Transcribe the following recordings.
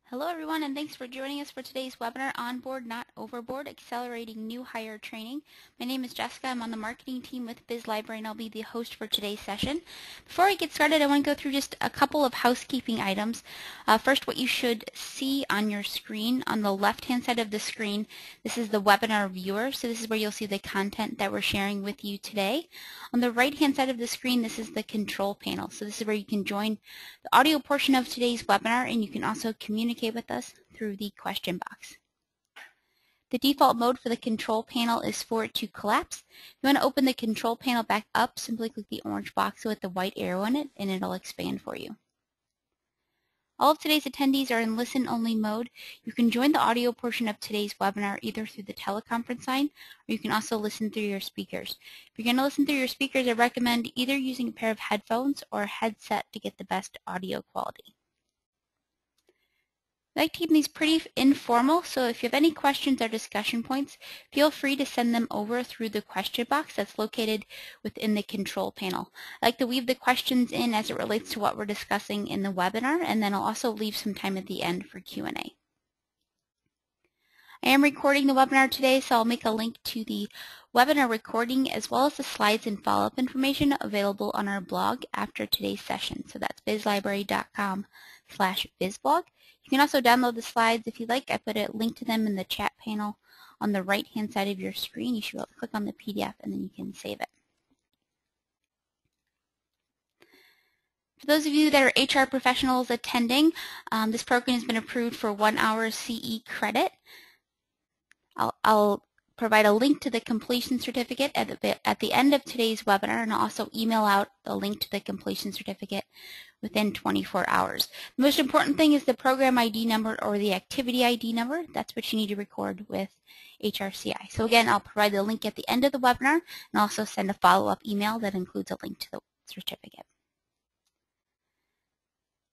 Hello everyone, and thanks for joining us for today's webinar, Onboard, Not Overboard, Accelerating New Hire Training. My name is Jessica. I'm on the marketing team with BizLibrary, and I'll be the host for today's session. Before I get started, I want to go through just a couple of housekeeping items. First, what you should see on your screen, on the left-hand side of the screen, this is the webinar viewer, so this is where you'll see the content that we're sharing with you today. On the right-hand side of the screen, this is the control panel, so this is where you can join the audio portion of today's webinar, and you can also communicate with us through the question box. The default mode for the control panel is for it to collapse. If you want to open the control panel back up, simply click the orange box with the white arrow in it, and it'll expand for you. All of today's attendees are in listen-only mode. You can join the audio portion of today's webinar either through the teleconference line, or you can also listen through your speakers. If you're going to listen through your speakers, I recommend either using a pair of headphones or a headset to get the best audio quality. I like to keep these pretty informal, so if you have any questions or discussion points, feel free to send them over through the question box that's located within the control panel. I like to weave the questions in as it relates to what we're discussing in the webinar, and then I'll also leave some time at the end for Q&A. I am recording the webinar today, so I'll make a link to the webinar recording as well as the slides and follow-up information available on our blog after today's session. So that's bizlibrary.com/bizblog. You can also download the slides if you'd like. I put a link to them in the chat panel on the right-hand side of your screen. You should be able to click on the PDF and then you can save it. For those of you that are HR professionals attending, this program has been approved for 1 hour CE credit. I'll provide a link to the completion certificate at the end of today's webinar, and I'll also email out the link to the completion certificate within 24 hours. The most important thing is the program ID number or the activity ID number. That's what you need to record with HRCI. So again, I'll provide the link at the end of the webinar and also send a follow-up email that includes a link to the certificate.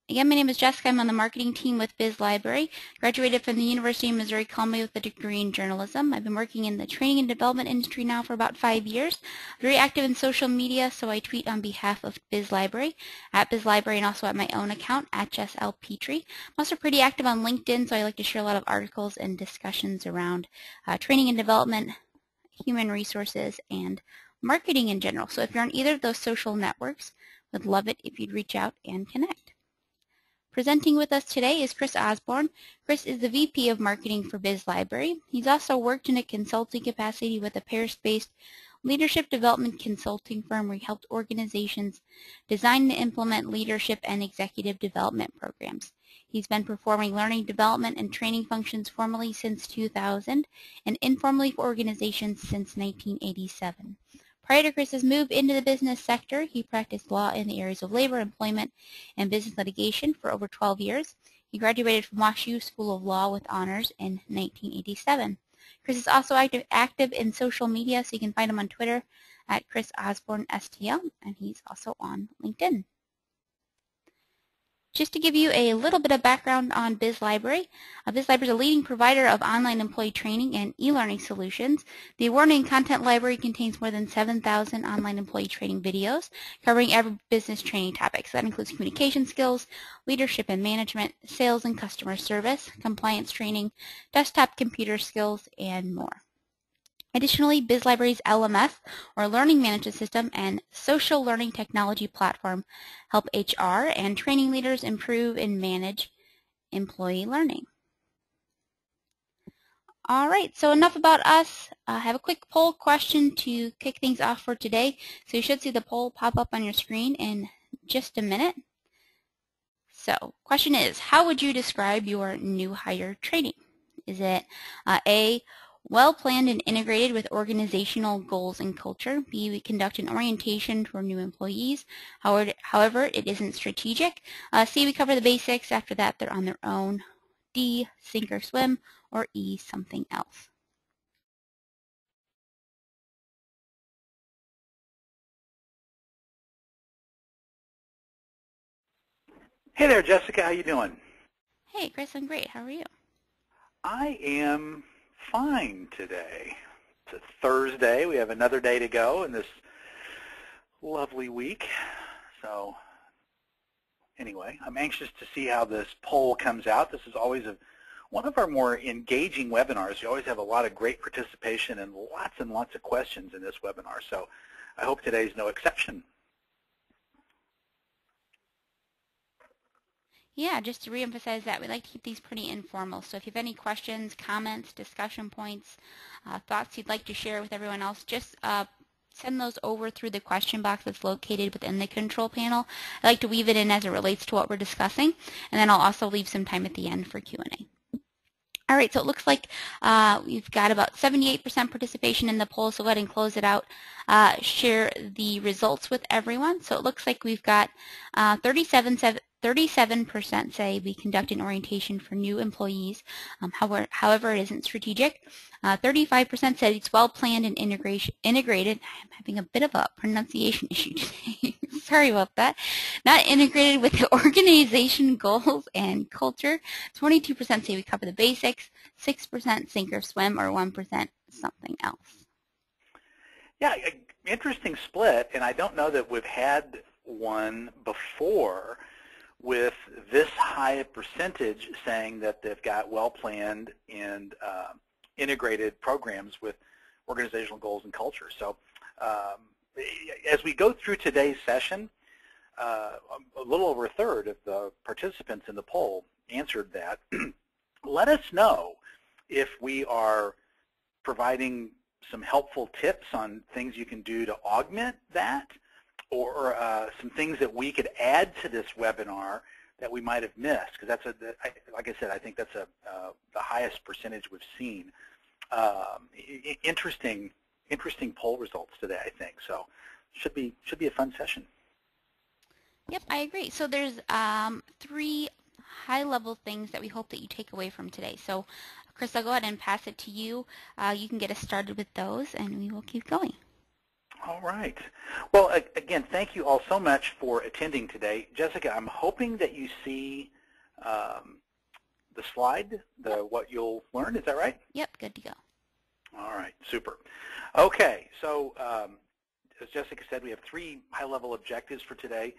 Again, my name is Jessica. I'm on the marketing team with BizLibrary. Graduated from the University of Missouri-Columbia with a degree in journalism. I've been working in the training and development industry now for about 5 years. I'm very active in social media, so I tweet on behalf of BizLibrary, at BizLibrary, and also at my own account, at Jess L. Petrie. I'm also pretty active on LinkedIn, so I like to share a lot of articles and discussions around training and development, human resources, and marketing in general. So if you're on either of those social networks, would love it if you'd reach out and connect. Presenting with us today is Chris Osborne. Chris is the VP of Marketing for BizLibrary. He's also worked in a consulting capacity with a Paris-based leadership development consulting firm where he helped organizations design and implement leadership and executive development programs. He's been performing learning development and training functions formally since 2000 and informally for organizations since 1987. Prior to Chris's move into the business sector, he practiced law in the areas of labor, employment, and business litigation for over 12 years. He graduated from WashU School of Law with honors in 1987. Chris is also active in social media, so you can find him on Twitter at Chris Osborne STL, and he's also on LinkedIn. Just to give you a little bit of background on BizLibrary, BizLibrary is a leading provider of online employee training and e-learning solutions. The award-winning content library contains more than 7,000 online employee training videos covering every business training topic. So that includes communication skills, leadership and management, sales and customer service, compliance training, desktop computer skills, and more. Additionally, BizLibrary's LMS, or Learning Management System, and social learning technology platform help HR and training leaders improve and manage employee learning. All right, so enough about us. I have a quick poll question to kick things off for today. So you should see the poll pop up on your screen in just a minute. So, question is, how would you describe your new hire training? Is it A, well-planned and integrated with organizational goals and culture? B, we conduct an orientation for new employees. However, it isn't strategic. C, we cover the basics. After that, they're on their own. D, sink or swim. Or E, something else. Hey there, Jessica. How you doing? Hey, Chris, I'm great. How are you? I am fine today. It's a Thursday. We have another day to go in this lovely week. So anyway. I'm anxious to see how this poll comes out. This is always one of our more engaging webinars. You always have a lot of great participation and lots of questions in this webinar. So I hope today's no exception. Yeah, just to reemphasize that, we like to keep these pretty informal. So if you have any questions, comments, discussion points, thoughts you'd like to share with everyone else, just send those over through the question box that's located within the control panel. I like to weave it in as it relates to what we're discussing, and then I'll also leave some time at the end for Q&A. All right, so it looks like we've got about 78% participation in the poll, so go ahead and close it out. Share the results with everyone. So it looks like we've got 37% say we conduct an orientation for new employees. However, it isn't strategic. 35% said it's well planned and integrated. I'm having a bit of a pronunciation issue today. Sorry about that. Not integrated with the organization goals and culture. 22% say we cover the basics. 6% sink or swim, or 1% something else. Yeah, interesting split, and I don't know that we've had one before with this high a percentage saying that they've got well-planned and integrated programs with organizational goals and culture. So as we go through today's session, a little over a third of the participants in the poll answered that. Let us know if we are providing some helpful tips on things you can do to augment that, or some things that we could add to this webinar that we might have missed, because that's like I said, I think that's the highest percentage we've seen. Interesting poll results today, I think. So should be a fun session. Yep, I agree. So there's 3 high-level things that we hope that you take away from today. So Chris, I'll go ahead and pass it to you. You can get us started with those, and we will keep going. All right. Well, again, thank you all so much for attending today. Jessica, I'm hoping that you see the slide, what you'll learn. Is that right? Yep, good to go. All right, super. Okay, so as Jessica said, we have 3 high-level objectives for today.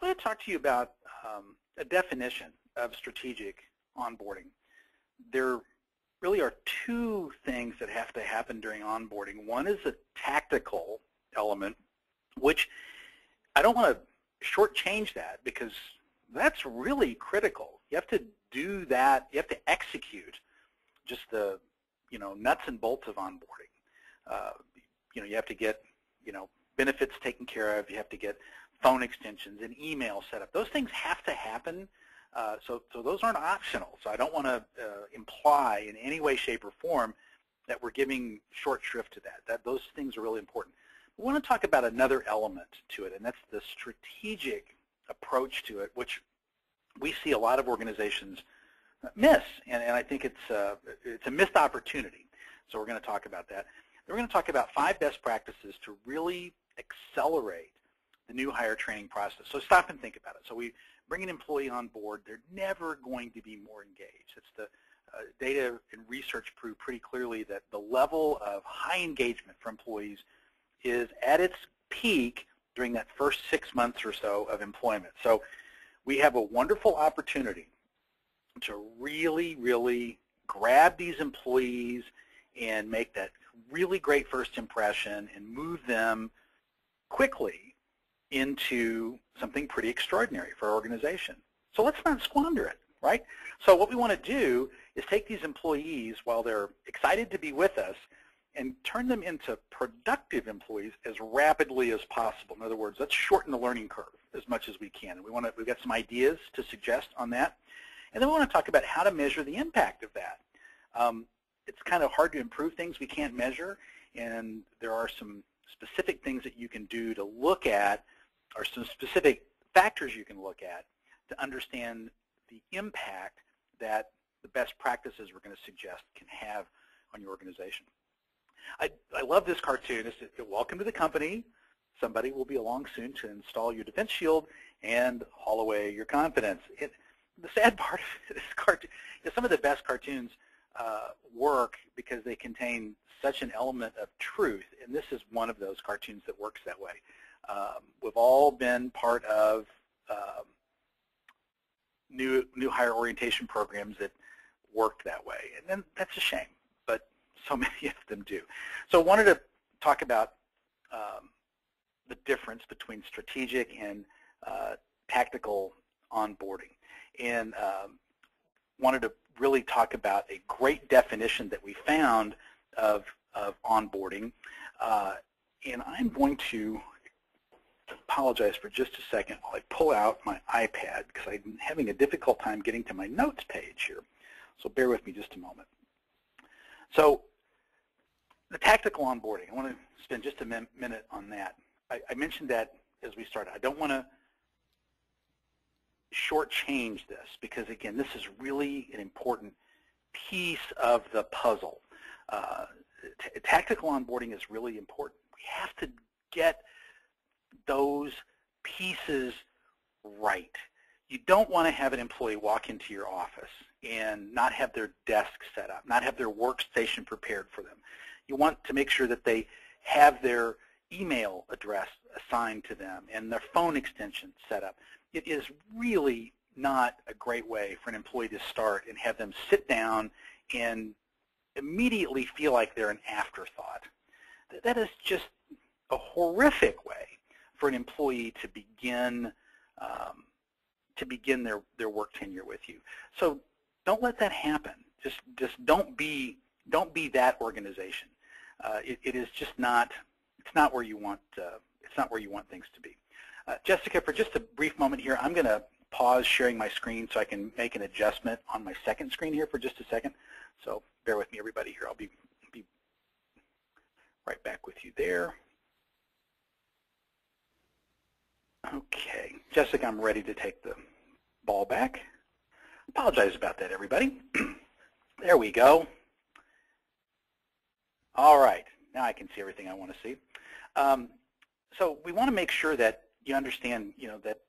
I want to talk to you about a definition of strategic onboarding. There really are 2 things that have to happen during onboarding. One is a tactical element, which I don't want to shortchange that, because that's really critical. You have to do that. You have to execute just the nuts and bolts of onboarding. You have to get benefits taken care of. You have to get phone extensions and email set up. Those things have to happen. So those aren't optional. So I don't want to imply in any way, shape, or form that we're giving short shrift to that. Those things are really important. We want to talk about another element to it, and that's the strategic approach to it, which we see a lot of organizations miss, and I think it's a missed opportunity. So we're going to talk about that. Then we're going to talk about 5 best practices to really accelerate the new hire training process. So stop and think about it. So we bring an employee on board, they're never going to be more engaged. It's the data and research prove pretty clearly that the level of high engagement for employees is at its peak during that first 6 months or so of employment. So we have a wonderful opportunity to really, really grab these employees and make that really great first impression and move them quickly into something pretty extraordinary for our organization. So let's not squander it, right? So what we want to do is take these employees while they're excited to be with us and turn them into productive employees as rapidly as possible. In other words, let's shorten the learning curve as much as we can. And we've got some ideas to suggest on that. And then we want to talk about how to measure the impact of that. It's kind of hard to improve things we can't measure, and there are some specific things that you can do to look at, or some specific factors you can look at to understand the impact that the best practices we're going to suggest can have on your organization. I love this cartoon. It's welcome to the company. Somebody will be along soon to install your defense shield and haul away your confidence. The sad part of this cartoon is some of the best cartoons work because they contain such an element of truth, and this is one of those cartoons that works that way. We've all been part of new hire orientation programs that worked that way, and then that's a shame, but so many of them do. So I wanted to talk about the difference between strategic and tactical onboarding, and wanted to really talk about a great definition that we found of onboarding. And I'm going to apologize for just a second while I pull out my iPad, because I'm having a difficult time getting to my notes page here. So bear with me just a moment. So the tactical onboarding, I want to spend just a minute on that. I mentioned that as we started. I don't want to shortchange this, because again, this is really an important piece of the puzzle. Tactical onboarding is really important. We have to get those pieces right. You don't want to have an employee walk into your office and not have their desk set up, not have their workstation prepared for them. You want to make sure that they have their email address assigned to them and their phone extension set up. It is really not a great way for an employee to start and have them sit down and immediately feel like they're an afterthought. That is just a horrific way for an employee to begin their work tenure with you. So don't let that happen. Just don't be that organization. It is just not. It's not where you want. It's not where you want things to be. Jessica, for just a brief moment here, I'm going to pause sharing my screen so I can make an adjustment on my second screen here for just a second. So bear with me, everybody, here. I'll be right back with you there. Okay, Jessica, I'm ready to take the ball back. Apologize about that, everybody. There we go. All right, now I can see everything I want to see. So we want to make sure that you understand, that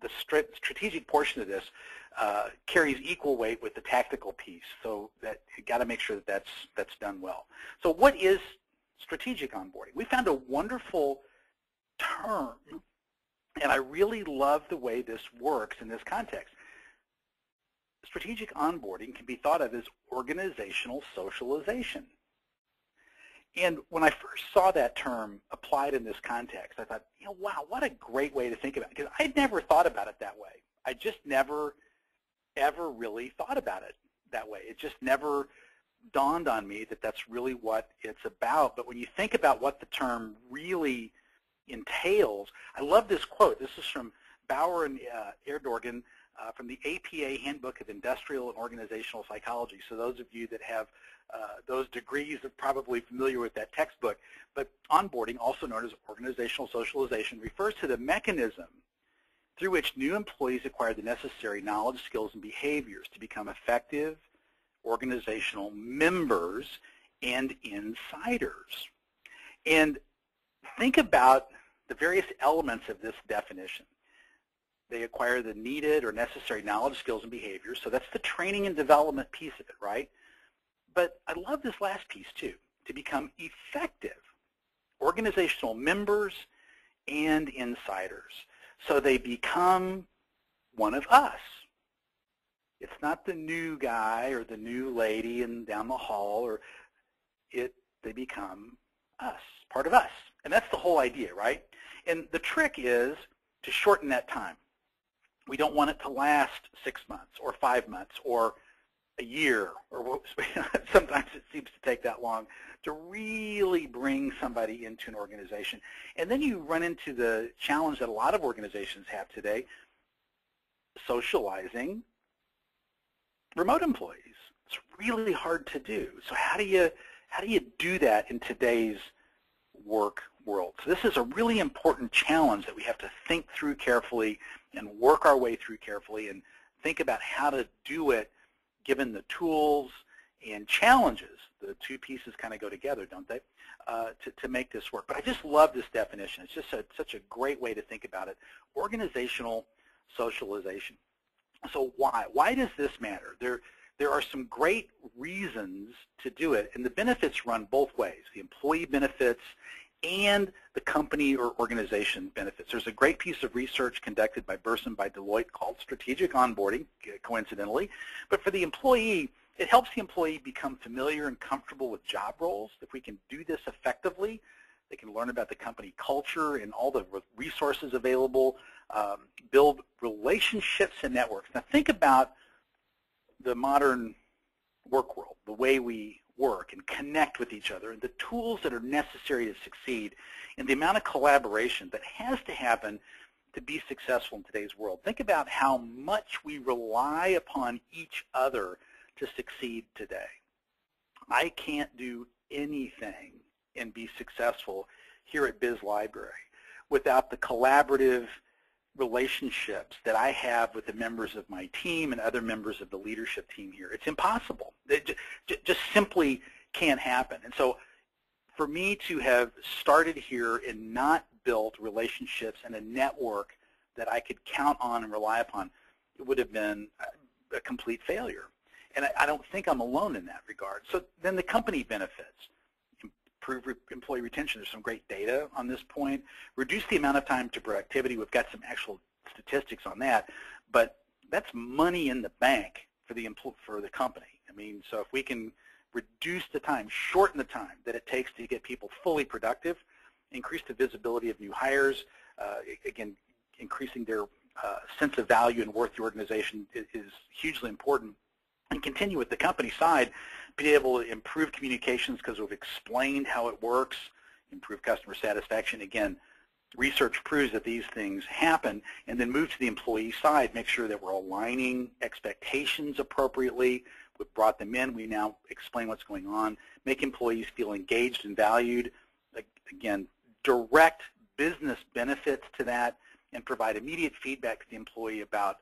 the strategic portion of this carries equal weight with the tactical piece. So that you got to make sure that that's done well. So what is strategic onboarding? We found a wonderful term, and I really love the way this works in this context. Strategic onboarding can be thought of as organizational socialization. And when I first saw that term applied in this context, I thought, wow, what a great way to think about it, because I'd never thought about it that way. I just never, ever really thought about it that way. It just never dawned on me that that's really what it's about. But when you think about what the term really entails, I love this quote. This is from Bauer and Erdorgan from the APA Handbook of Industrial and Organizational Psychology. So those of you that have those degrees are probably familiar with that textbook. But onboarding, also known as organizational socialization, refers to the mechanism through which new employees acquire the necessary knowledge, skills, and behaviors to become effective organizational members and insiders. And think about the various elements of this definition. They acquire the needed or necessary knowledge, skills, and behaviors. So that's the training and development piece of it, right? But I love this last piece too, to become effective organizational members and insiders. So they become one of us. It's not the new guy or the new lady and down the hall, or they become us, part of us. And that's the whole idea, right? And the trick is to shorten that time. We don't want it to last 6 months or 5 months or a year, or sometimes it seems to take that long to really bring somebody into an organization. And then you run into the challenge that a lot of organizations have today, socializing remote employees. It's really hard to do. So how do you do that in today's work world? So this is a really important challenge that we have to think through carefully and work our way through carefully and think about how to do it given the tools and challenges. The two pieces kind of go together, don't they, to make this work. But I just love this definition. It's just such a great way to think about it. Organizational socialization. So why? Why does this matter? There are some great reasons to do it, and the benefits run both ways, the employee benefits and the company or organization benefits. There's a great piece of research conducted by Burson by Deloitte called Strategic Onboarding, coincidentally. But for the employee, it helps the employee become familiar and comfortable with job roles. If we can do this effectively, they can learn about the company culture and all the resources available, build relationships and networks. Now think about the modern work world, the way we work and connect with each other, and the tools that are necessary to succeed, and the amount of collaboration that has to happen to be successful in today's world. Think about how much we rely upon each other to succeed today. I can't do anything and be successful here at BizLibrary without the collaborative relationships that I have with the members of my team and other members of the leadership team here. It's impossible. It just simply can't happen. And so for me to have started here and not built relationships and a network that I could count on and rely upon, it would have been a complete failure. And I don't think I'm alone in that regard. So then the company benefits. Improve employee retention. There's some great data on this point. Reduce the amount of time to productivity. We've got some actual statistics on that, but that's money in the bank for the company. I mean, so if we can reduce the time, shorten the time that it takes to get people fully productive, increase the visibility of new hires, again, increasing their sense of value and worth the organization is hugely important. And continue with the company side, be able to improve communications because we've explained how it works, improve customer satisfaction. Again, research proves that these things happen, and then move to the employee side, make sure that we're aligning expectations appropriately. We've brought them in. We now explain what's going on, make employees feel engaged and valued. Again, direct business benefits to that, and provide immediate feedback to the employee about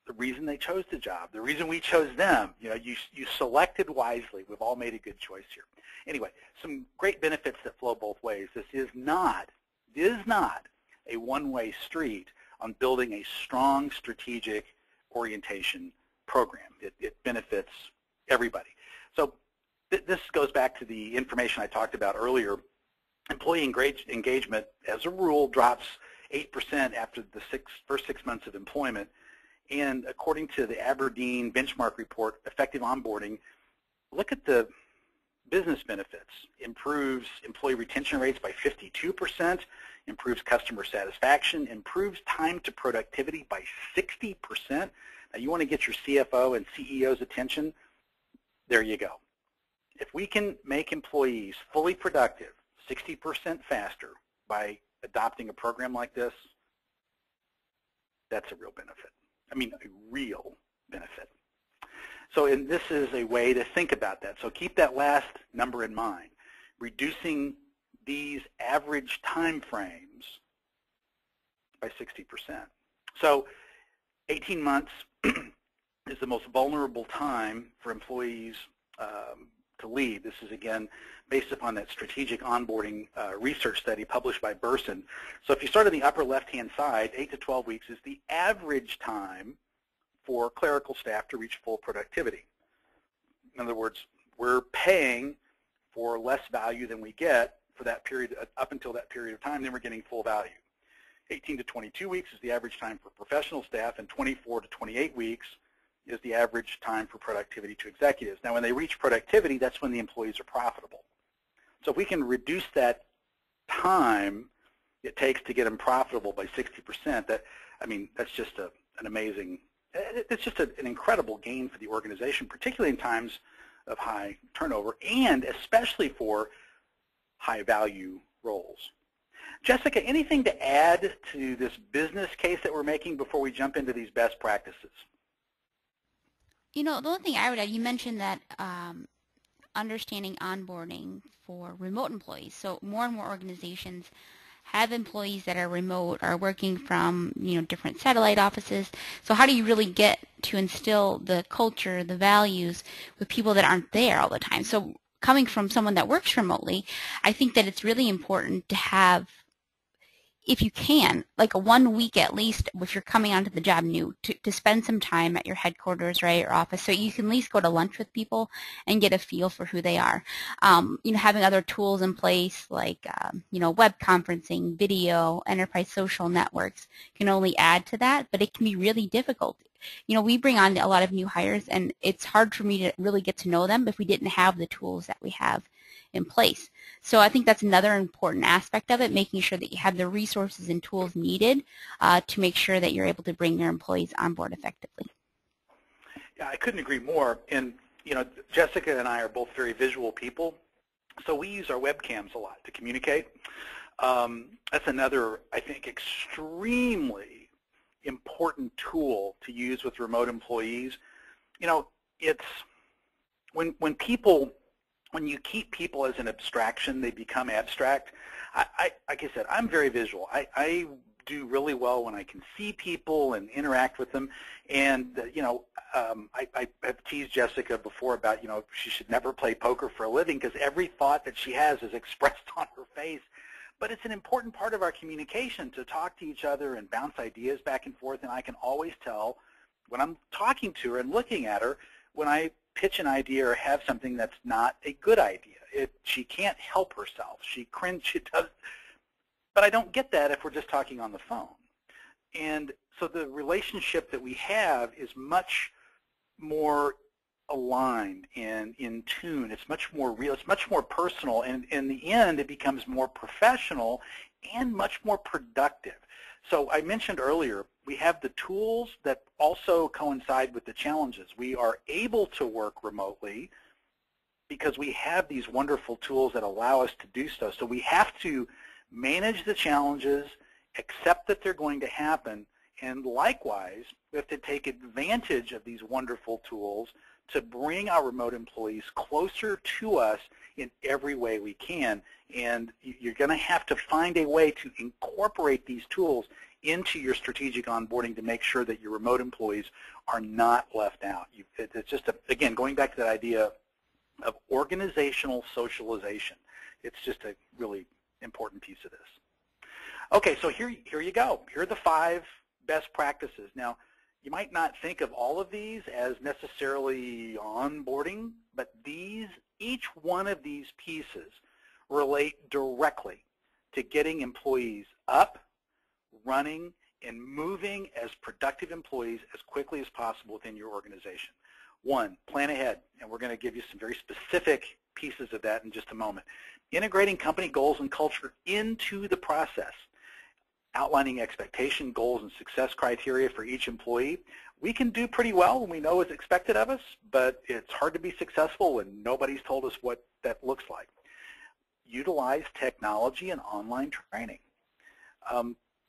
the reason they chose the job, the reason we chose them. You know, you selected wisely. We've all made a good choice here. Anyway, some great benefits that flow both ways. This is not a one-way street on building a strong strategic orientation program. It benefits everybody. So this goes back to the information I talked about earlier. Employee engagement, as a rule, drops 8% after the first 6 months of employment. And according to the Aberdeen benchmark report, effective onboarding, look at the business benefits. Improves employee retention rates by 52%, improves customer satisfaction, improves time to productivity by 60%. Now you want to get your CFO and CEO's attention, there you go. If we can make employees fully productive 60% faster by adopting a program like this, that's a real benefit. I mean, a real benefit. So this is a way to think about that. So keep that last number in mind. Reducing these average time frames by 60%. So 18 months is the most vulnerable time for employees to leave. This is, again, based upon that strategic onboarding research study published by Burson. So if you start on the upper left-hand side, 8 to 12 weeks is the average time for clerical staff to reach full productivity. In other words, we're paying for less value than we get for that period, up until that period of time, then we're getting full value. 18 to 22 weeks is the average time for professional staff, and 24 to 28 weeks is the average time for productivity to executives. Now, when they reach productivity, that's when the employees are profitable. So if we can reduce that time it takes to get them profitable by 60%, that's just an amazing, it's just an incredible gain for the organization, particularly in times of high turnover and especially for high-value roles. Jessica, anything to add to this business case that we're making before we jump into these best practices? You know, the only thing I would add, you mentioned that understanding onboarding for remote employees. So more and more organizations have employees that are remote, are working from, different satellite offices. So how do you really get to instill the culture, the values with people that aren't there all the time? So coming from someone that works remotely, I think that it's really important to have if you can, like a 1 week at least, if you're coming onto the job new, to spend some time at your headquarters, right, or office, so you can at least go to lunch with people and get a feel for who they are. Having other tools in place like, web conferencing, video, enterprise social networks can only add to that, but it can be really difficult. We bring on a lot of new hires, and it's hard for me to really get to know them if we didn't have the tools that we have in place. So I think that's another important aspect of it, making sure that you have the resources and tools needed to make sure that you're able to bring your employees on board effectively. Yeah, I couldn't agree more. And, Jessica and I are both very visual people, so we use our webcams a lot to communicate. That's another, I think, extremely important tool to use with remote employees. It's when you keep people as an abstraction, they become abstract. Like I said, I'm very visual. I do really well when I can see people and interact with them. And, I've teased Jessica before about, she should never play poker for a living because every thought that she has is expressed on her face. But it's an important part of our communication to talk to each other and bounce ideas back and forth. And I can always tell when I'm talking to her and looking at her when I pitch an idea or have something that's not a good idea. She can't help herself. She cringes. She does. But I don't get that if we're just talking on the phone. And so the relationship that we have is much more aligned and in tune. It's much more real. It's much more personal. And in the end, it becomes more professional and much more productive. So I mentioned earlier, we have the tools that also coincide with the challenges. We are able to work remotely because we have these wonderful tools that allow us to do so. So we have to manage the challenges, accept that they're going to happen, and likewise, we have to take advantage of these wonderful tools to bring our remote employees closer to us in every way we can. And you're going to have to find a way to incorporate these tools into your strategic onboarding to make sure that your remote employees are not left out. It's just, again, going back to that idea of organizational socialization. It's just a really important piece of this. Okay, so here you go. Here are the 5 best practices. Now, you might not think of all of these as necessarily onboarding, but each one of these pieces relate directly to getting employees up, running, and moving as productive employees as quickly as possible within your organization. 1, plan ahead, and we're going to give you some very specific pieces of that in just a moment. Integrating company goals and culture into the process. Outlining expectation, goals, and success criteria for each employee. We can do pretty well when we know what's expected of us, but it's hard to be successful when nobody's told us what that looks like. Utilize technology and online training.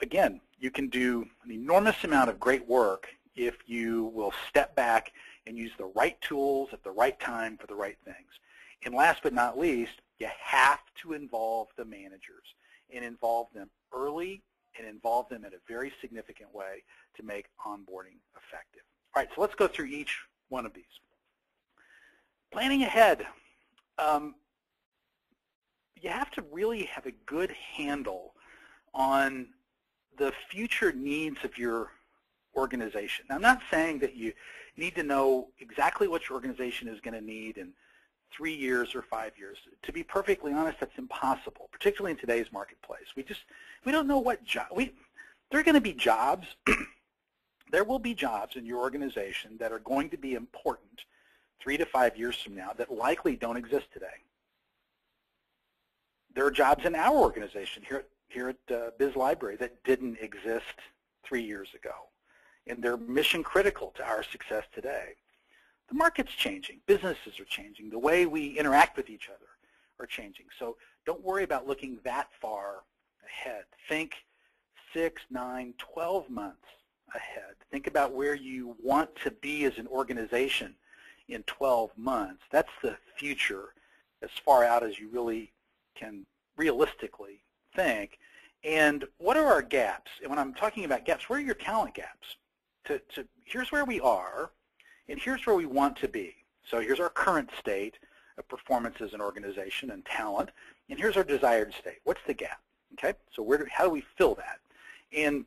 Again, you can do an enormous amount of great work if you will step back and use the right tools at the right time for the right things. And last but not least, you have to involve the managers and involve them early and involve them in a very significant way to make onboarding effective. All right, so let's go through each one of these. Planning ahead. You have to really have a good handle on the future needs of your organization. Now, I'm not saying that you need to know exactly what your organization is going to need in 3 years or 5 years. To be perfectly honest, that's impossible, particularly in today's marketplace. We don't know what job. There are going to be jobs. There will be jobs in your organization that are going to be important 3 to 5 years from now that likely don't exist today. There are jobs in our organization here at BizLibrary that didn't exist 3 years ago, and they're mission critical to our success today. The market's changing. Businesses are changing. The way we interact with each other are changing. So don't worry about looking that far ahead. Think 6, 9, 12 months ahead. Think about where you want to be as an organization in 12 months. That's the future as far out as you really can realistically think. And what are our gaps? And when I'm talking about gaps, where are your talent gaps? Here's where we are, and here's where we want to be. So here's our current state of performance as an organization and talent, and here's our desired state. What's the gap? Okay, so how do we fill that? And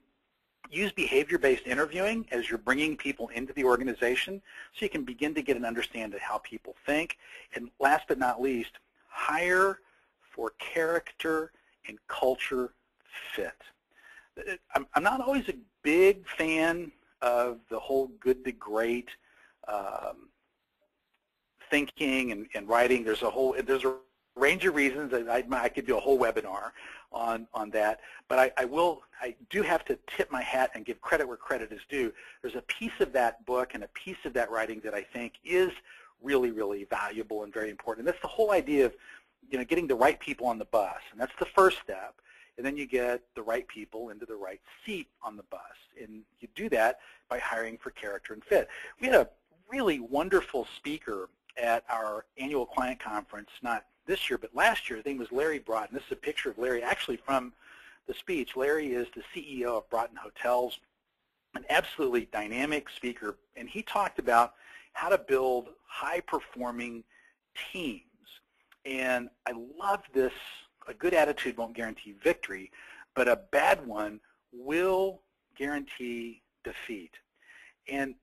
use behavior-based interviewing as you're bringing people into the organization so you can begin to get an understanding of how people think. And last but not least, hire for character and culture fit. I'm not always a big fan of the whole good to great thinking and writing. There's a range of reasons. I could do a whole webinar on that, but I do have to tip my hat and give credit where credit is due. There's a piece of that book and a piece of that writing that I think is really, really valuable and very important. And that's the whole idea of, getting the right people on the bus, and that's the first step. And then you get the right people into the right seat on the bus, and you do that by hiring for character and fit. We had a really wonderful speaker at our annual client conference, not this year, but last year. His name was Larry Broughton. This is a picture of Larry actually from the speech. Larry is the CEO of Broughton Hotels, an absolutely dynamic speaker, and he talked about how to build high-performing teams. And I love this. A good attitude won't guarantee victory, but a bad one will guarantee defeat. And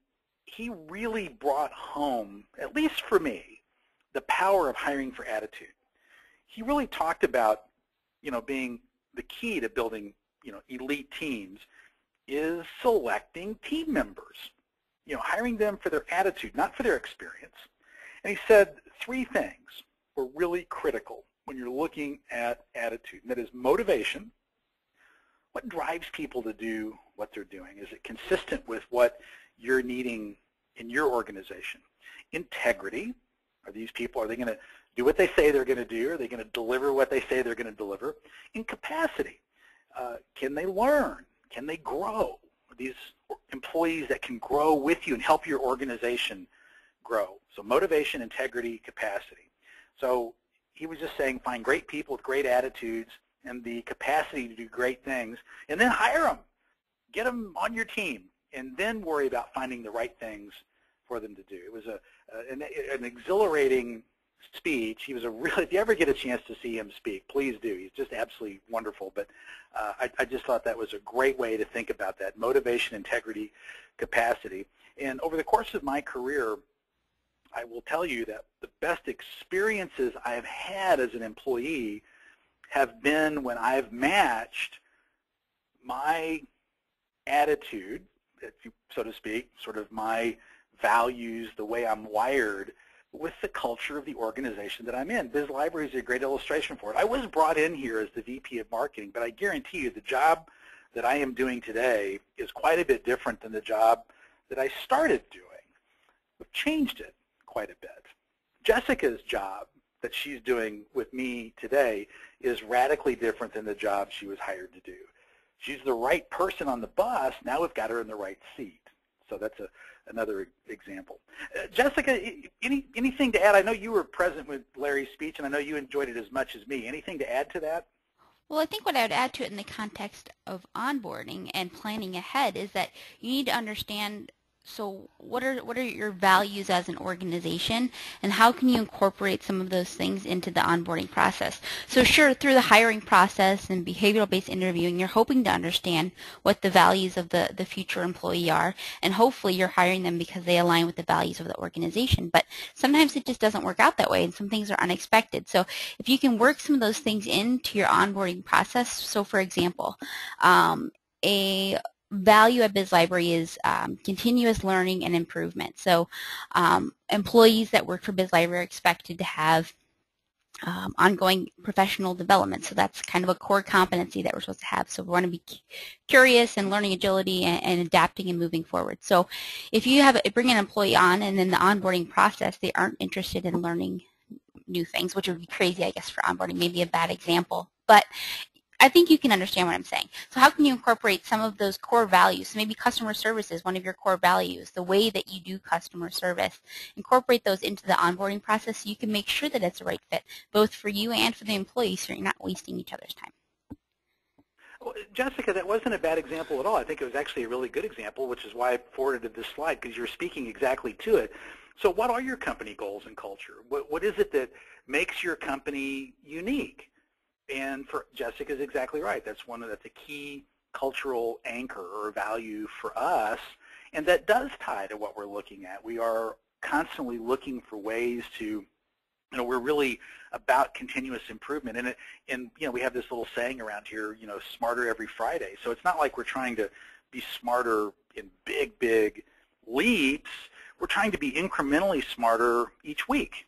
he really brought home, at least for me, the power of hiring for attitude. He really talked about, being the key to building, elite teams is selecting team members, hiring them for their attitude, not for their experience. And he said 3 things were really critical when you're looking at attitude, and that is motivation. What drives people to do what they're doing? Is it consistent with what you're needing in your organization? Integrity. Are these people, are they going to do what they say they're going to do? Are they going to deliver what they say they're going to deliver? And capacity. Can they learn? Can they grow? Are these employees that can grow with you and help your organization grow? So motivation, integrity, capacity. So he was just saying find great people with great attitudes and the capacity to do great things, and then hire them. Get them on your team, and then worry about finding the right things for them to do. It was an exhilarating speech. He was if you ever get a chance to see him speak, please do. He's just absolutely wonderful. But I just thought that was a great way to think about that: motivation, integrity, capacity. And over the course of my career, I will tell you that the best experiences I've had as an employee have been when I've matched my attitude, so to speak, sort of my values, the way I'm wired, with the culture of the organization that I'm in. BizLibrary is a great illustration for it. I was brought in here as the VP of Marketing, but I guarantee you the job that I am doing today is quite a bit different than the job that I started doing. We've changed it quite a bit. Jessica's job that she's doing with me today is radically different than the job she was hired to do. She's the right person on the bus. Now we've got her in the right seat. So that's another example. Jessica, anything to add? I know you were present with Larry's speech, and I know you enjoyed it as much as me. Anything to add to that? Well, I think what I would add to it in the context of onboarding and planning ahead is that you need to understand, so what are your values as an organization, and how can you incorporate some of those things into the onboarding process? So sure, through the hiring process and behavioral-based interviewing, you're hoping to understand what the values of the future employee are, and hopefully you're hiring them because they align with the values of the organization. But sometimes it just doesn't work out that way, and some things are unexpected. So if you can work some of those things into your onboarding process, so for example, a value at BizLibrary is continuous learning and improvement. So employees that work for BizLibrary are expected to have ongoing professional development. So that's kind of a core competency that we're supposed to have. So we want to be curious and learning agility and adapting and moving forward. So if you bring an employee on and in the onboarding process they aren't interested in learning new things, which would be crazy, I guess, for onboarding, maybe a bad example. But I think you can understand what I'm saying. So how can you incorporate some of those core values? So maybe customer service is one of your core values, the way that you do customer service. Incorporate those into the onboarding process so you can make sure that it's the right fit, both for you and for the employees, so you're not wasting each other's time. Well, Jessica, that wasn't a bad example at all. I think it was actually a really good example, which is why I forwarded this slide, because you're speaking exactly to it. So what are your company goals and culture? What is it that makes your company unique? And for Jessica's exactly right. That's a key cultural anchor or value for us, and that does tie to what we're looking at. We are constantly looking for ways to, we're really about continuous improvement. And we have this little saying around here, smarter every Friday. So it's not like we're trying to be smarter in big leaps. We're trying to be incrementally smarter each week.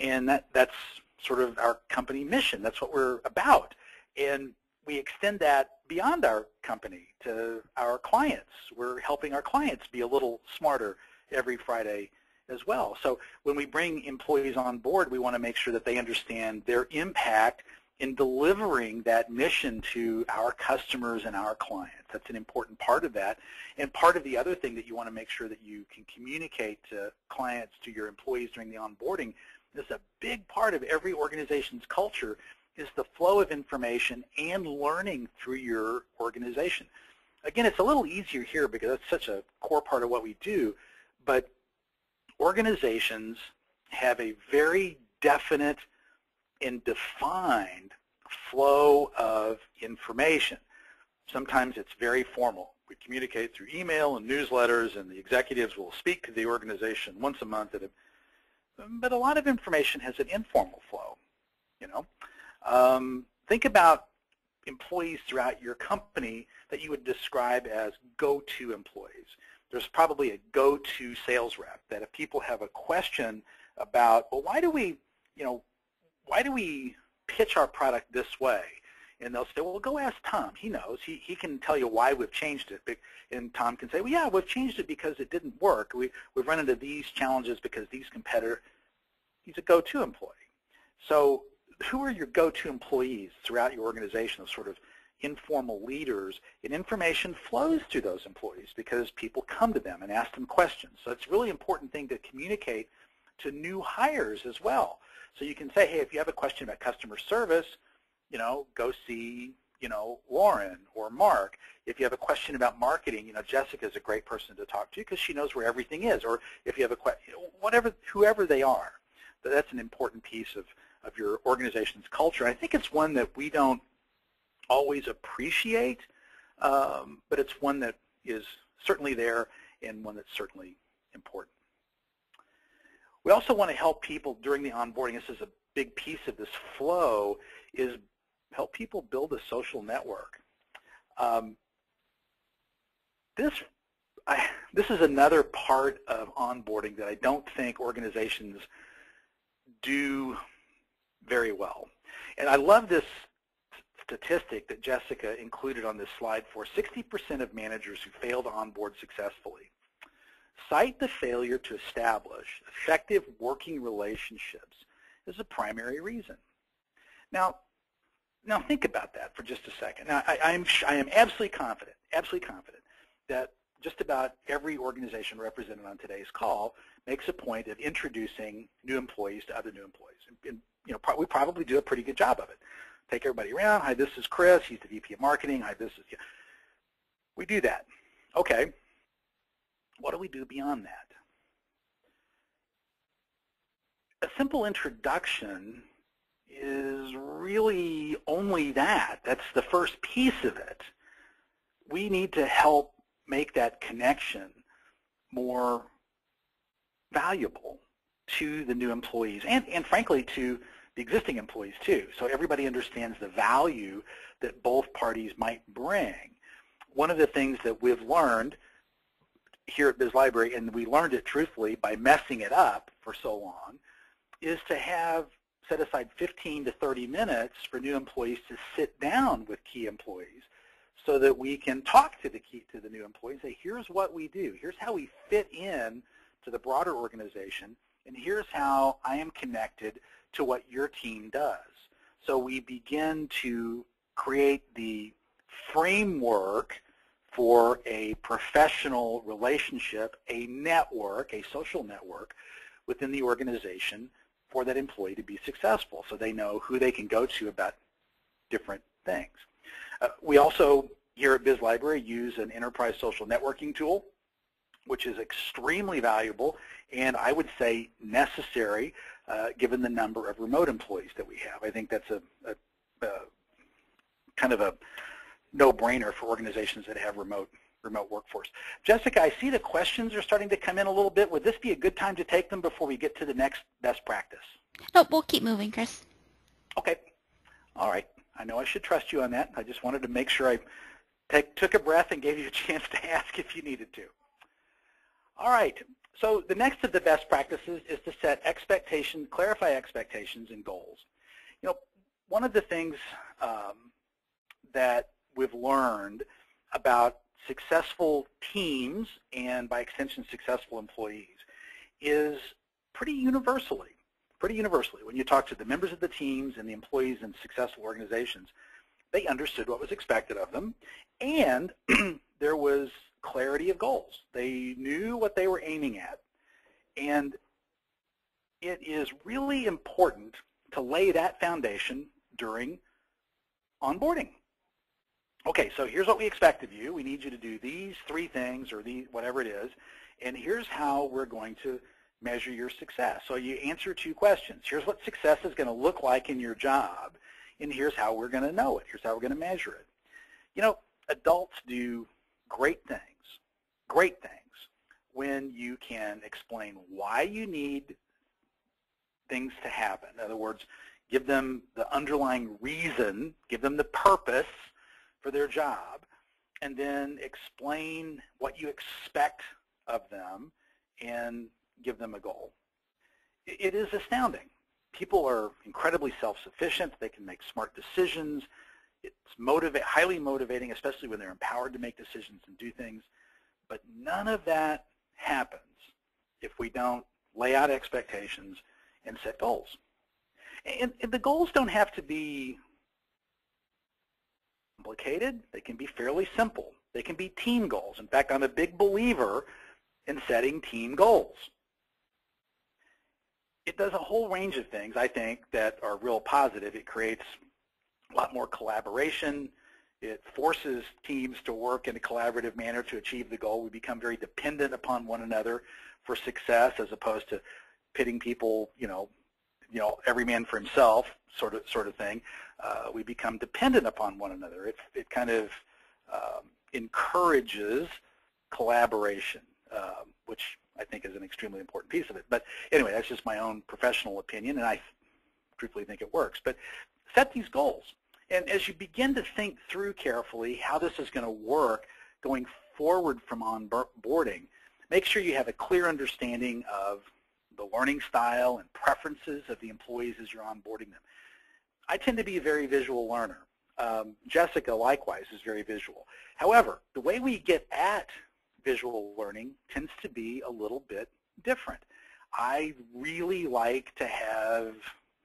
And that's sort of our company mission. That's what we're about. And we extend that beyond our company to our clients. We're helping our clients be a little smarter every Friday as well. So when we bring employees on board, we want to make sure that they understand their impact in delivering that mission to our customers and our clients. That's an important part of that. And part of the other thing that you want to make sure that you can communicate to clients, to your employees during the onboarding, is a big part of every organization's culture is the flow of information and learning through your organization. Again, it's a little easier here because that's such a core part of what we do, but organizations have a very definite and defined flow of information. Sometimes it's very formal. We communicate through email and newsletters, and the executives will speak to the organization once a month. But a lot of information has an informal flow. Think about employees throughout your company that you would describe as go-to employees. There's probably a go-to sales rep that if people have a question about, well, why do we pitch our product this way? And they'll say, well, go ask Tom. He knows. He can tell you why we've changed it. And Tom can say, well, yeah, we've changed it because it didn't work. We've run into these challenges because these competitors. He's a go-to employee. So who are your go-to employees throughout your organization, those sort of informal leaders? And information flows through those employees because people come to them and ask them questions. So it's a really important thing to communicate to new hires as well. So you can say, hey, if you have a question about customer service, go see, Lauren or Mark. If you have a question about marketing, Jessica is a great person to talk to because she knows where everything is. Or if you have a question, whoever they are, that's an important piece of your organization's culture. I think it's one that we don't always appreciate, but it's one that is certainly there and one that's certainly important. We also want to help people during the onboarding. This is a big piece of this flow, is help people build a social network. This is another part of onboarding that I don't think organizations do very well. And I love this statistic that Jessica included on this slide. 60% of managers who fail to onboard successfully cite the failure to establish effective working relationships as a primary reason. Now think about that for just a second. Now, I am absolutely confident that just about every organization represented on today's call makes a point of introducing new employees to other new employees. And we probably do a pretty good job of it. Take everybody around. Hi, this is Chris. He's the VP of Marketing. Hi, this is. We do that. Okay. What do we do beyond that? A simple introduction is really only that. That's the first piece of it. We need to help make that connection more valuable to the new employees and frankly to the existing employees too, so everybody understands the value that both parties might bring. One of the things that we've learned here at BizLibrary, and we learned it truthfully by messing it up for so long, is to set aside 15 to 30 minutes for new employees to sit down with key employees so that we can talk to the new employees and say, here's what we do, here's how we fit in to the broader organization, and here's how I am connected to what your team does. So we begin to create the framework for a professional relationship, a network, a social network within the organization for that employee to be successful, so they know who they can go to about different things. We also, here at BizLibrary, use an enterprise social networking tool, which is extremely valuable and I would say necessary given the number of remote employees that we have. I think that's a kind of a no-brainer for organizations that have remote workforce. Jessica, I see the questions are starting to come in a little bit. Would this be a good time to take them before we get to the next best practice? Nope, we'll keep moving, Chris. Okay. All right. I know I should trust you on that. I just wanted to make sure I took a breath and gave you a chance to ask if you needed to. All right. So the next of the best practices is to set expectations, clarify expectations and goals. You know, one of the things that we've learned about successful teams and by extension successful employees is pretty universally, when you talk to the members of the teams and the employees in successful organizations, they understood what was expected of them, and there was clarity of goals. They knew what they were aiming at, and it is really important to lay that foundation during onboarding. Okay, so here's what we expect of you. We need you to do these 3 things or whatever it is, and here's how we're going to measure your success. So you answer 2 questions. Here's what success is going to look like in your job, and here's how we're going to know it. Here's how we're going to measure it. You know, adults do great things, when you can explain why you need things to happen. In other words, give them the underlying reason, give them the purpose for their job, and then explain what you expect of them and give them a goal. It is astounding. People are incredibly self-sufficient. They can make smart decisions. It's highly motivating, especially when they're empowered to make decisions and do things. But none of that happens if we don't lay out expectations and set goals. And the goals don't have to be complicated. They can be fairly simple. They can be team goals. In fact, I'm a big believer in setting team goals. It does a whole range of things, I think, that are real positive. It creates a lot more collaboration. It forces teams to work in a collaborative manner to achieve the goal. We become very dependent upon one another for success, as opposed to pitting people, every man for himself, sort of thing. We become dependent upon one another. It kind of encourages collaboration, which I think is an extremely important piece of it. But anyway, that's just my own professional opinion, and I truthfully think it works. But set these goals. And as you begin to think through carefully how this is going to work going forward from onboarding, make sure you have a clear understanding of the learning style and preferences of the employees as you're onboarding them. I tend to be a very visual learner. Jessica, likewise, is very visual. However, the way we get at visual learning tends to be a little bit different. I really like to have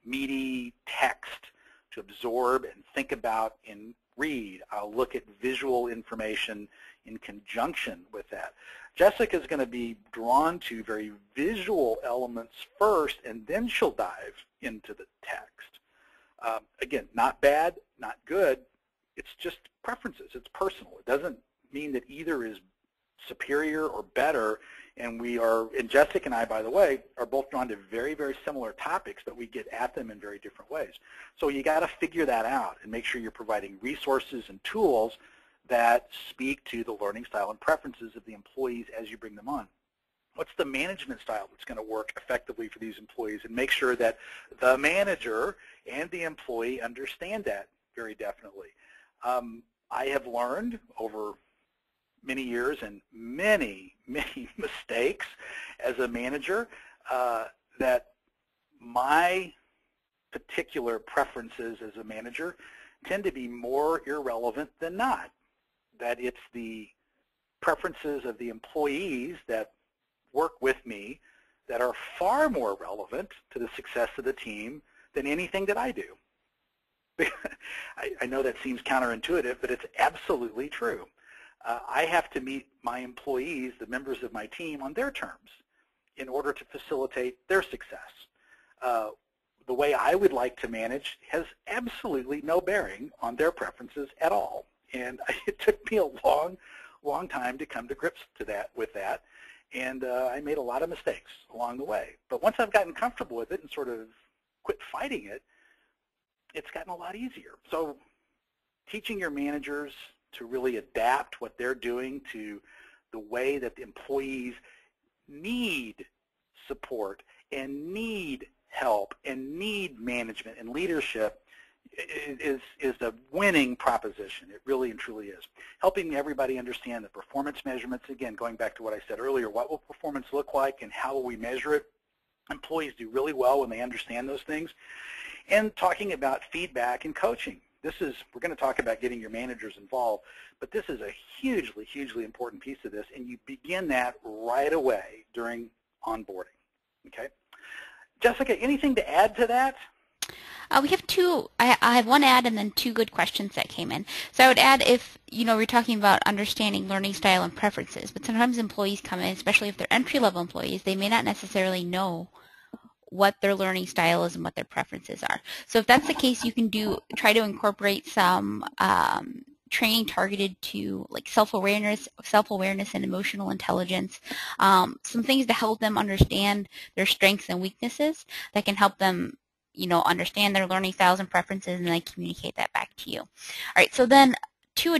meaty text to absorb and think about and read. I'll look at visual information in conjunction with that. Jessica's going to be drawn to very visual elements first, and then she'll dive into the text. Again, not bad, not good. It's just preferences. It's personal. It doesn't mean that either is superior or better, and Jessica and I, by the way, are both drawn to very, very similar topics, but we get at them in very different ways. So you got to figure that out and make sure you're providing resources and tools that speak to the learning style and preferences of the employees as you bring them on. What's the management style that's going to work effectively for these employees, and make sure that the manager and the employee understand that very definitely. I have learned over many years and many, many mistakes as a manager that my particular preferences as a manager tend to be more irrelevant than not. That it's the preferences of the employees that work with me that are far more relevant to the success of the team than anything that I do. I know that seems counterintuitive, but it's absolutely true. I have to meet my employees, the members of my team, on their terms in order to facilitate their success. The way I would like to manage has absolutely no bearing on their preferences at all. And it took me a long, long time to come to grips with that. And I made a lot of mistakes along the way. But once I've gotten comfortable with it and sort of quit fighting it, it's gotten a lot easier. So teaching your managers to really adapt what they're doing to the way that the employees need support and need help and need management and leadership is a winning proposition. It really and truly is. Helping everybody understand the performance measurements, again, going back to what I said earlier, what will performance look like and how will we measure it? Employees do really well when they understand those things. And talking about feedback and coaching. We're going to talk about getting your managers involved, but this is a hugely, hugely important piece of this, and you begin that right away during onboarding, okay? Jessica, anything to add to that? We have two, I have one add and then two good questions that came in. So I would add if, we're talking about understanding learning style and preferences, but sometimes employees come in, especially if they're entry-level employees, they may not necessarily know what their learning style is and what their preferences are. So if that's the case, you can try to incorporate some training targeted to like self-awareness and emotional intelligence, some things to help them understand their strengths and weaknesses that can help them understand their learning styles and preferences and then communicate that back to you. All right, so then two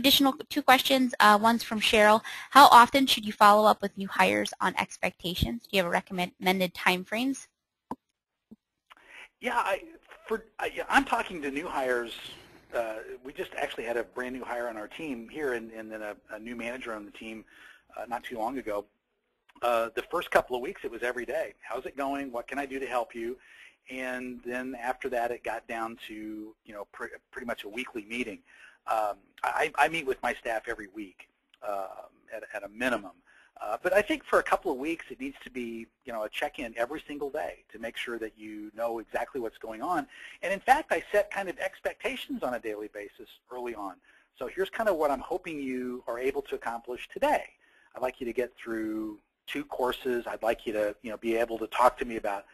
questions. One's from Cheryl. How often should you follow up with new hires on expectations? Do you have a recommended time frames? Yeah, I'm talking to new hires. We just actually had a brand new hire on our team here and then a new manager on the team not too long ago. The first couple of weeks it was every day. How's it going? What can I do to help you? And then after that it got down to pretty much a weekly meeting. I meet with my staff every week at a minimum. But I think for a couple of weeks it needs to be a check-in every single day to make sure that you know exactly what's going on. And in fact, I set kind of expectations on a daily basis early on. So here's kind of what I'm hoping you are able to accomplish today. I'd like you to get through 2 courses. I'd like you to be able to talk to me about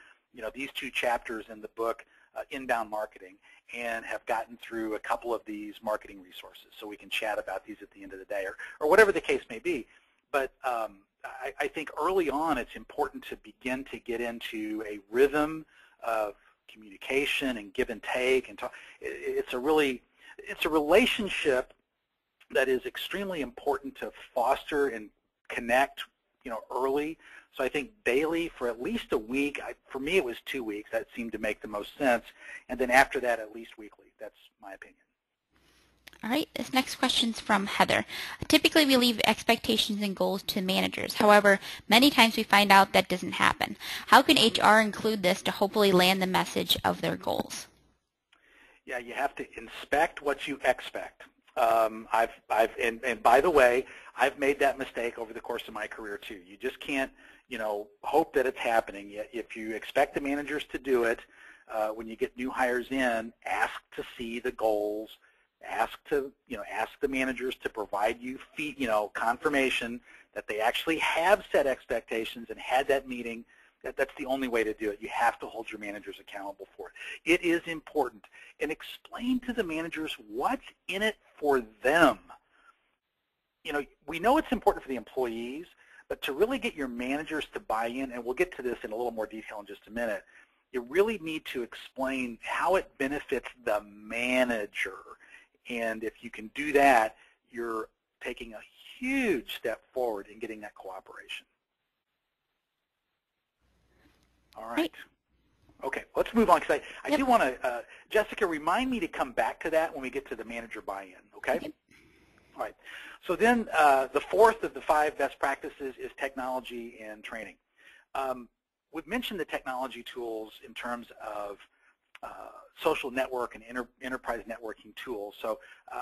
these 2 chapters in the book, Inbound Marketing, and have gotten through a couple of these marketing resources so we can chat about these at the end of the day or whatever the case may be. But I think early on it's important to begin to get into a rhythm of communication and give and take and talk. It's a relationship that is extremely important to foster and connect early. So I think daily for at least a week, for me it was 2 weeks, that seemed to make the most sense, and then after that at least weekly. That's my opinion. All right, this next question's from Heather. Typically we leave expectations and goals to managers. However, many times we find out that doesn't happen. How can HR include this to hopefully land the message of their goals? Yeah, you have to inspect what you expect. And by the way, I've made that mistake over the course of my career too. You just can't, hope that it's happening. If you expect the managers to do it, when you get new hires in, ask to see the goals. Ask the managers to provide you confirmation that they actually have set expectations and had that meeting. That's the only way to do it. You have to hold your managers accountable for it. It is important. And explain to the managers what's in it for them. We know it's important for the employees, but to really get your managers to buy in, and we'll get to this in a little more detail in just a minute, you really need to explain how it benefits the manager. And if you can do that, you're taking a huge step forward in getting that cooperation. All right. Okay, let's move on because I do want to, Jessica, remind me to come back to that when we get to the manager buy-in, okay? Yep. All right. So then the 4th of the 5 best practices is technology and training. We've mentioned the technology tools in terms of social network and enterprise networking tools. So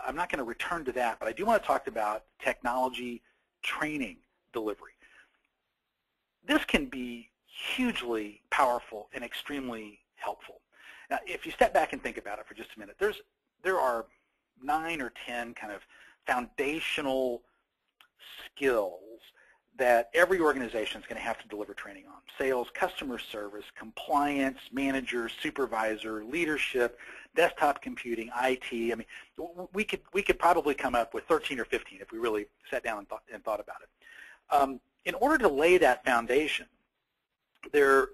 I'm not going to return to that, but I do want to talk about technology training delivery. This can be hugely powerful and extremely helpful. Now, if you step back and think about it for just a minute, there are 9 or 10 kind of foundational skills that every organization is going to have to deliver training on. Sales, customer service, compliance, manager, supervisor, leadership, desktop computing, IT. I mean, we could probably come up with 13 or 15 if we really sat down and thought about it. In order to lay that foundation, there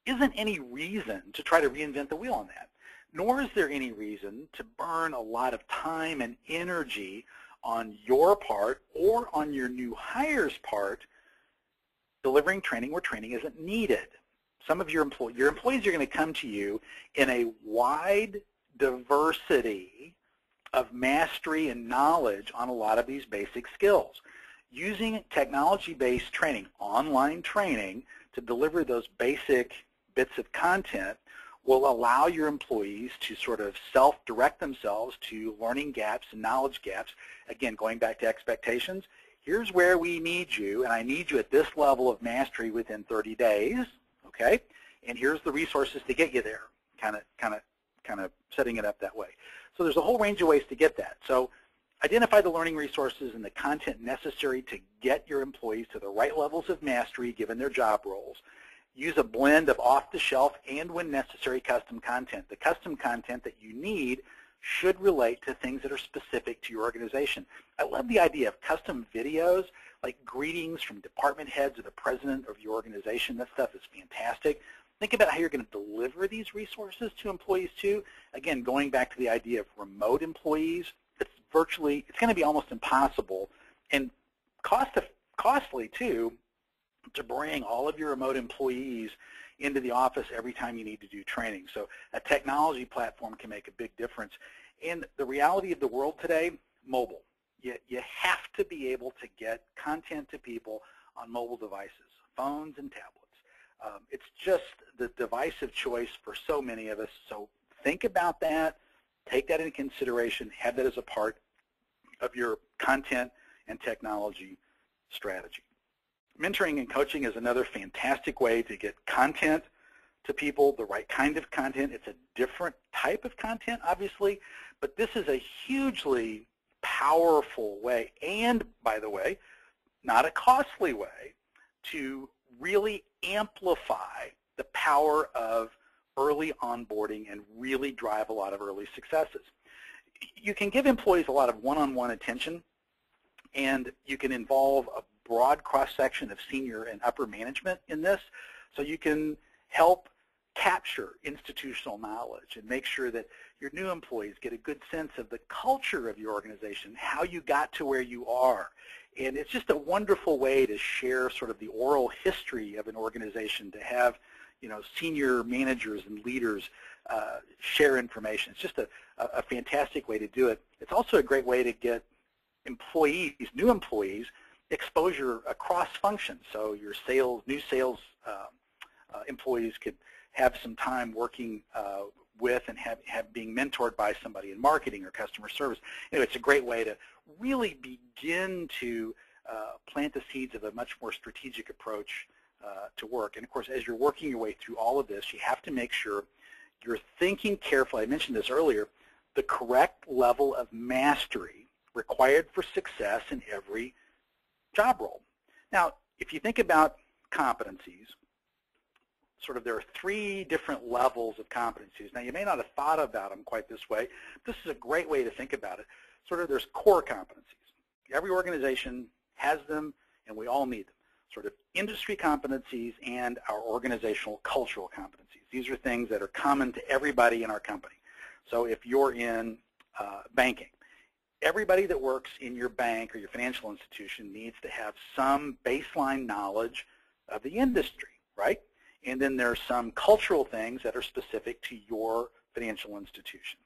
isn't any reason to try to reinvent the wheel on that. nor is there any reason to burn a lot of time and energy on your part or on your new hire's part delivering training where training isn't needed. Some of your employees are going to come to you in a wide diversity of mastery and knowledge on a lot of these basic skills. Using technology-based training, online training, to deliver those basic bits of content will allow your employees to sort of self-direct themselves to learning gaps and knowledge gaps. Again, going back to expectations, here's where we need you, and I need you at this level of mastery within 30 days, okay? And here's the resources to get you there, kind of setting it up that way. So there's a whole range of ways to get that. So identify the learning resources and the content necessary to get your employees to the right levels of mastery given their job roles. Use a blend of off-the-shelf and, when necessary, custom content. The custom content that you need should relate to things that are specific to your organization. I love the idea of custom videos, like greetings from department heads or the president of your organization. That stuff is fantastic. Think about how you're going to deliver these resources to employees too. Again, going back to the idea of remote employees, it's going to be almost impossible and costly too to bring all of your remote employees into the office every time you need to do training. So a technology platform can make a big difference. And the reality of the world today, mobile. You have to be able to get content to people on mobile devices, phones and tablets. It's just the device of choice for so many of us. So think about that, take that into consideration, have that as a part of your content and technology strategy. Mentoring and coaching is another fantastic way to get content to people, the right kind of content. It's a different type of content, obviously, but this is a hugely powerful way, and, by the way, not a costly way, to really amplify the power of early onboarding and really drive a lot of early successes. You can give employees a lot of one-on-one attention, and you can involve a broad cross-section of senior and upper management in this, so you can help capture institutional knowledge and make sure that your new employees get a good sense of the culture of your organization, how you got to where you are. And it's just a wonderful way to share sort of the oral history of an organization, to have, you know, senior managers and leaders share information. It's just a fantastic way to do it. It's also a great way to get employees, new employees, exposure across functions. So your new sales employees could have some time working with and have being mentored by somebody in marketing or customer service. Anyway, it's a great way to really begin to plant the seeds of a much more strategic approach to work. And of course, as you're working your way through all of this, you have to make sure you're thinking carefully. I mentioned this earlier, the correct level of mastery required for success in every job role. Now, if you think about competencies, sort of there are 3 different levels of competencies. Now, you may not have thought about them quite this way. This is a great way to think about it. Sort of there's core competencies. Every organization has them, and we all need them. Sort of industry competencies and our organizational cultural competencies. These are things that are common to everybody in our company. So if you're in banking, everybody that works in your bank or your financial institution needs to have some baseline knowledge of the industry, right? And then there's some cultural things that are specific to your financial institution.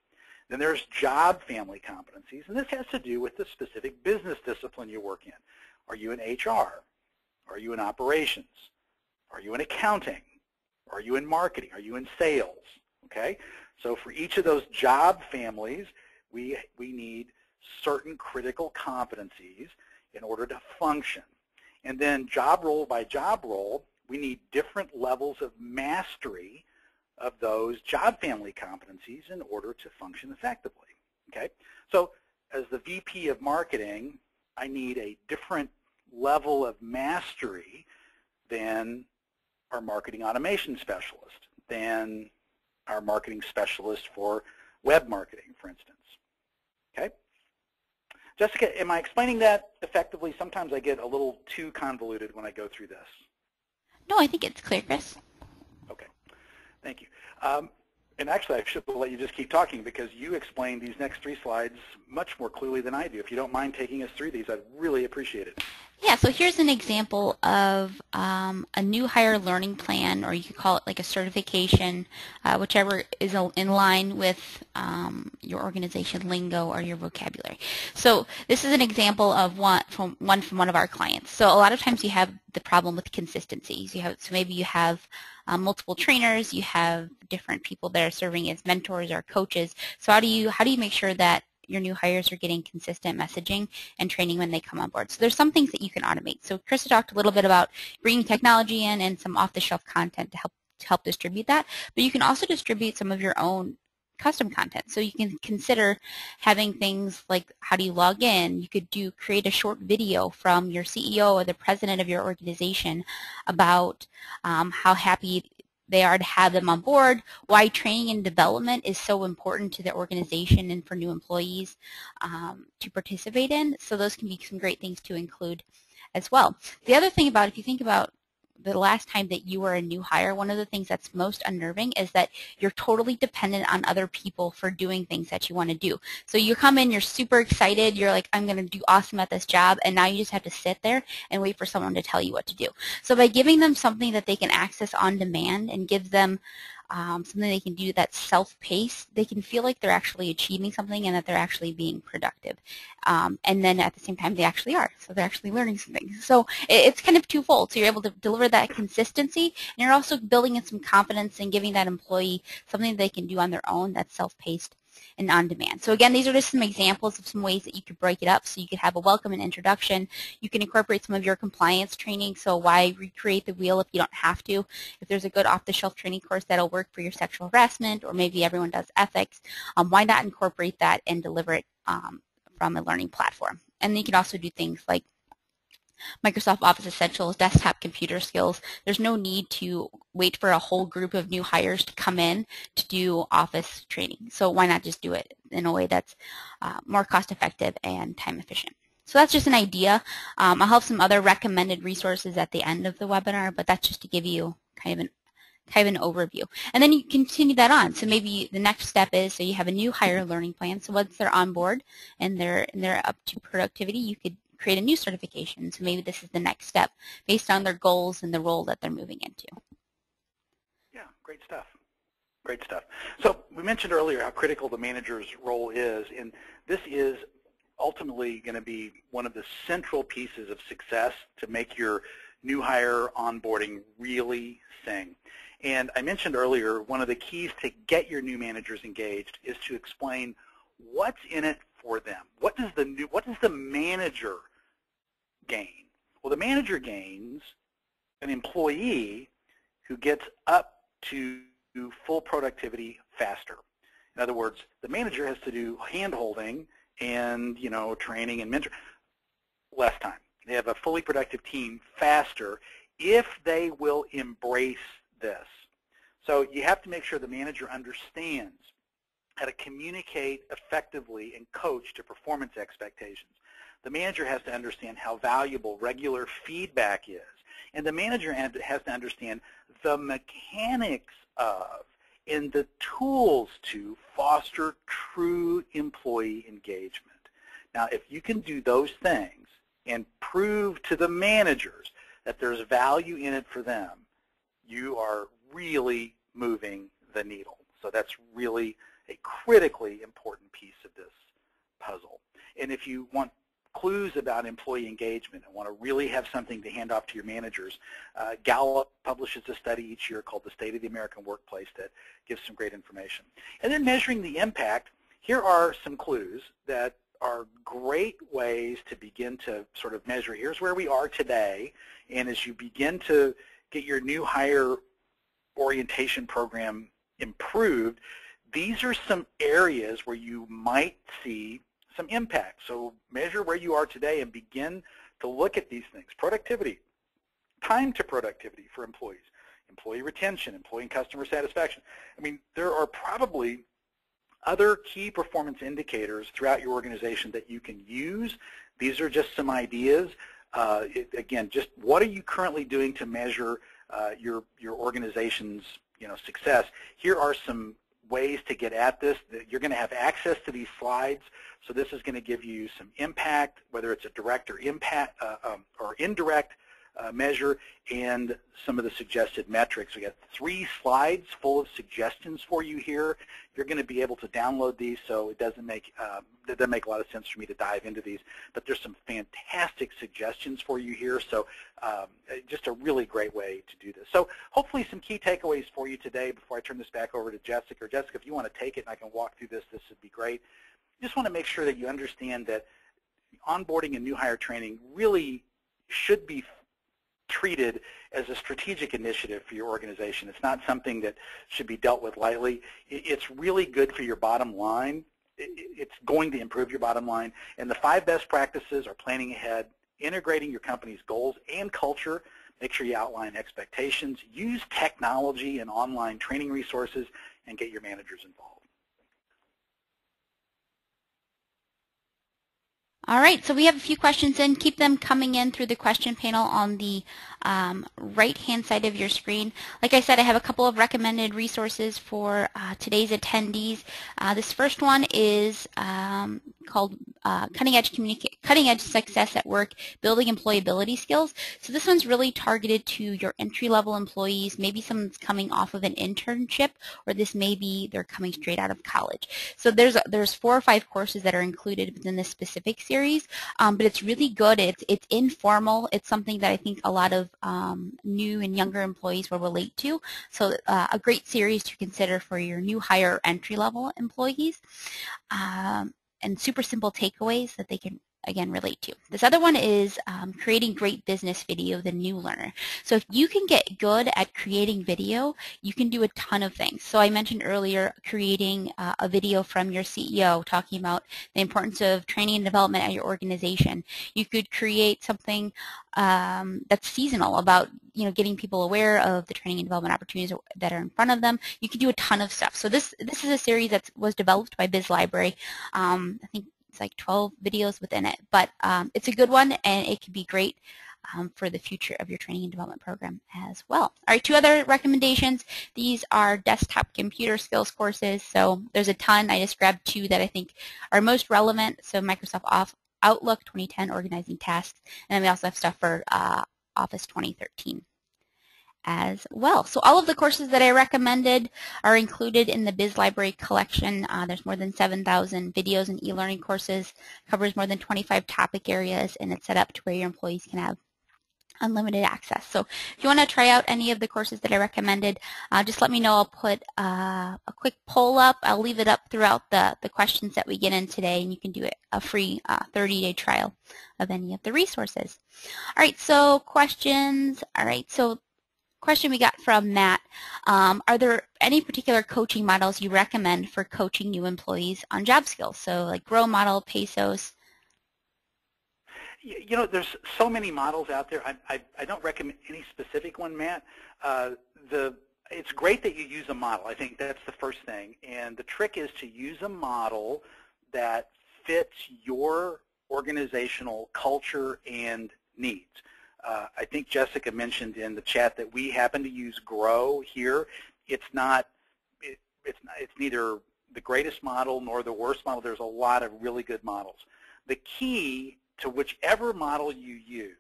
Then there's job family competencies, and this has to do with the specific business discipline you work in. Are you in HR? Are you in operations? Are you in accounting? Are you in marketing? Are you in sales? Okay? So for each of those job families, we need certain critical competencies in order to function. And then job role by job role, we need different levels of mastery of those job family competencies in order to function effectively. Okay? So as the VP of marketing, I need a different level of mastery than our marketing automation specialist, than our marketing specialist for web marketing, for instance. Okay? Jessica, am I explaining that effectively? Sometimes I get a little too convoluted when I go through this. No, I think it's clear, Chris. Okay, thank you. And actually, I should let you just keep talking because you explained these next 3 slides much more clearly than I do. If you don't mind taking us through these, I'd really appreciate it. Yeah, so here's an example of a new hire learning plan, or you could call it like a certification, whichever is in line with your organization lingo or your vocabulary. So this is an example of one from one of our clients. So a lot of times you have the problem with consistencies. So maybe you have multiple trainers, you have different people that are serving as mentors or coaches. So how do you make sure that your new hires are getting consistent messaging and training when they come on board? So there's some things that you can automate. So Krista talked a little bit about bringing technology in and some off-the-shelf content to help distribute that, but you can also distribute some of your own custom content. So you can consider having things like, how do you log in? You could create a short video from your CEO or the president of your organization about how happy they are to have them on board, why training and development is so important to the organization and for new employees to participate in. So those can be some great things to include as well. The other thing about, if you think about the last time that you were a new hire, one of the things that's most unnerving is that you're totally dependent on other people for doing things that you want to do. So you come in, you're super excited, you're like, I'm going to do awesome at this job, and now you just have to sit there and wait for someone to tell you what to do. So by giving them something that they can access on demand and give them something they can do that's self-paced, they can feel like they're actually achieving something and that they're actually being productive. And then at the same time, they actually are. So they're actually learning something. So it's kind of twofold. So you're able to deliver that consistency, and you're also building in some confidence and giving that employee something they can do on their own that's self-paced and on demand. So again, these are just some examples of some ways that you could break it up. So you could have a welcome and introduction. You can incorporate some of your compliance training. So why recreate the wheel if you don't have to? If there's a good off-the-shelf training course that'll work for your sexual harassment, or maybe everyone does ethics, why not incorporate that and deliver it from a learning platform? And then you can also do things like Microsoft Office Essentials, desktop computer skills. There's no need to wait for a whole group of new hires to come in to do Office training. So why not just do it in a way that's more cost effective and time efficient? So that's just an idea. I'll have some other recommended resources at the end of the webinar, but that's just to give you kind of an overview. And then you continue that on. So maybe the next step is, so you have a new hire learning plan. So once they're on board and they're up to productivity, you could create a new certification. So maybe this is the next step based on their goals and the role that they're moving into. Yeah, great stuff. Great stuff. So we mentioned earlier how critical the manager's role is, and this is ultimately going to be one of the central pieces of success to make your new hire onboarding really sing. And I mentioned earlier, one of the keys to get your new managers engaged is to explain what's in it for them. What does the manager gain? Well, the manager gains an employee who gets up to full productivity faster. In other words, the manager has to do hand-holding and, training and mentor less time. They have a fully productive team faster if they will embrace this. So you have to make sure the manager understands how to communicate effectively and coach to performance expectations. The manager has to understand how valuable regular feedback is. And the manager has to understand the mechanics of and the tools to foster true employee engagement. Now, if you can do those things and prove to the managers that there's value in it for them, you are really moving the needle. So that's really a critically important piece of this puzzle. And if you want clues about employee engagement and want to really have something to hand off to your managers, Gallup publishes a study each year called The State of the American Workplace that gives some great information. And then measuring the impact, here are some clues that are great ways to begin to sort of measure. Here's where we are today, and as you begin to get your new hire orientation program improved, these are some areas where you might see some impact. So measure where you are today and begin to look at these things. Productivity, time to productivity for employees, employee retention, employee and customer satisfaction. I mean, there are probably other key performance indicators throughout your organization that you can use. These are just some ideas. Again, just what are you currently doing to measure your organization's success? Here are some ways to get at this. You're going to have access to these slides, so this is going to give you some impact, whether it's a direct or indirect measure, and some of the suggested metrics. We got 3 slides full of suggestions for you here. You're going to be able to download these, so it doesn't make a lot of sense for me to dive into these, but there's some fantastic suggestions for you here, so just a really great way to do this. So hopefully some key takeaways for you today before I turn this back over to Jessica. Or Jessica, if you want to take it and I can walk through this, this would be great. Just want to make sure that you understand that onboarding and new hire training really should be treated as a strategic initiative for your organization. It's not something that should be dealt with lightly. It's really good for your bottom line. It's going to improve your bottom line. And the 5 best practices are planning ahead, integrating your company's goals and culture. Make sure you outline expectations, use technology and online training resources, and get your managers involved. All right, so we have a few questions in. Keep them coming in through the question panel on the right-hand side of your screen. Like I said, I have a couple of recommended resources for today's attendees. This first one is called Cutting Edge Success at Work, Building Employability Skills. So this one's really targeted to your entry-level employees, maybe someone's coming off of an internship, or this may be they're coming straight out of college. So there's 4 or 5 courses that are included within this specific series, but it's really good. It's informal. It's something that I think a lot of new and younger employees will relate to. So a great series to consider for your new hire entry-level employees, and super simple takeaways that they can, again, relate to. This other one is creating great business video, the new learner. So if you can get good at creating video, you can do a ton of things. So I mentioned earlier creating a video from your CEO talking about the importance of training and development at your organization. You could create something that's seasonal about getting people aware of the training and development opportunities that are in front of them. You can do a ton of stuff. So this is a series that was developed by BizLibrary. I think it's like 12 videos within it, but it's a good one, and it could be great for the future of your training and development program as well. All right, 2 other recommendations. These are desktop computer skills courses. So there's a ton. I just grabbed 2 that I think are most relevant. So Microsoft Outlook 2010, Organizing Tasks, and then we also have stuff for Office 2013 as well. So all of the courses that I recommended are included in the BizLibrary collection. There's more than 7,000 videos and e-learning courses, covers more than 25 topic areas, and it's set up to where your employees can have unlimited access. So if you want to try out any of the courses that I recommended, just let me know. I'll put a quick poll up. I'll leave it up throughout the questions that we get in today, and you can do a free 30-day trial of any of the resources. All right, so questions. All right, so question we got from Matt. Are there any particular coaching models you recommend for coaching new employees on job skills? So like Grow model, Pesos. There's so many models out there. I don't recommend any specific one, Matt. It's great that you use a model. I think that's the first thing. And the trick is to use a model that fits your organizational culture and needs. I think Jessica mentioned in the chat that we happen to use Grow here. It's neither the greatest model nor the worst model. There's a lot of really good models. The key to whichever model you use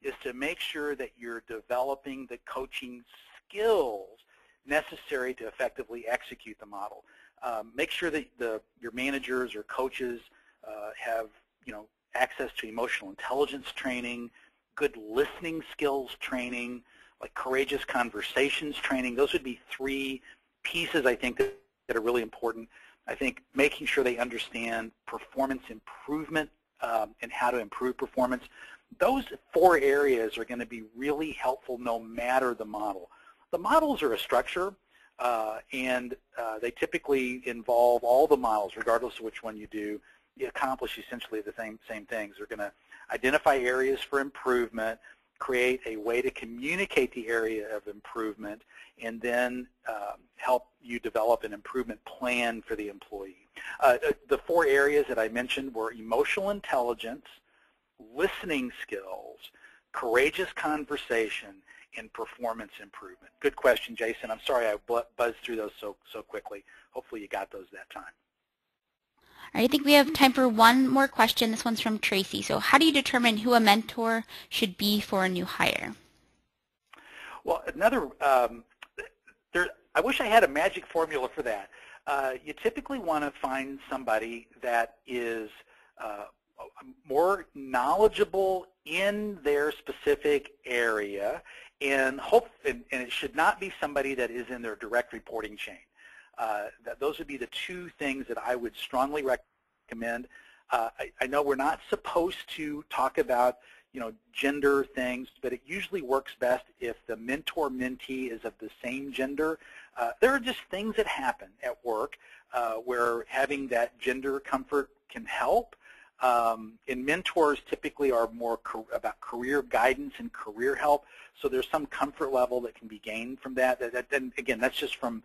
is to make sure that you're developing the coaching skills necessary to effectively execute the model. Make sure that your managers or coaches have access to emotional intelligence training, good listening skills training, like courageous conversations training. Those would be 3 pieces, I think, that are really important. I think making sure they understand performance improvement and how to improve performance. Those 4 areas are going to be really helpful no matter the model. The models are a structure, and they typically involve all the models, regardless of which one you do. You accomplish essentially the same things. They're going to identify areas for improvement, create a way to communicate the area of improvement, and then help you develop an improvement plan for the employee. The 4 areas that I mentioned were emotional intelligence, listening skills, courageous conversation, in performance improvement? Good question, Jason. I'm sorry I buzzed through those so quickly. Hopefully you got those that time. All right, I think we have time for one more question. This one's from Tracy. So how do you determine who a mentor should be for a new hire? Well, I wish I had a magic formula for that. You typically want to find somebody that is more knowledgeable in their specific area, and it should not be somebody that is in their direct reporting chain. Those would be the two things that I would strongly recommend. I know we're not supposed to talk about gender things, but it usually works best if the mentor-mentee is of the same gender. There are just things that happen at work where having that gender comfort can help. And mentors typically are more about career guidance and career help, so there's some comfort level that can be gained from that. And again, that's just from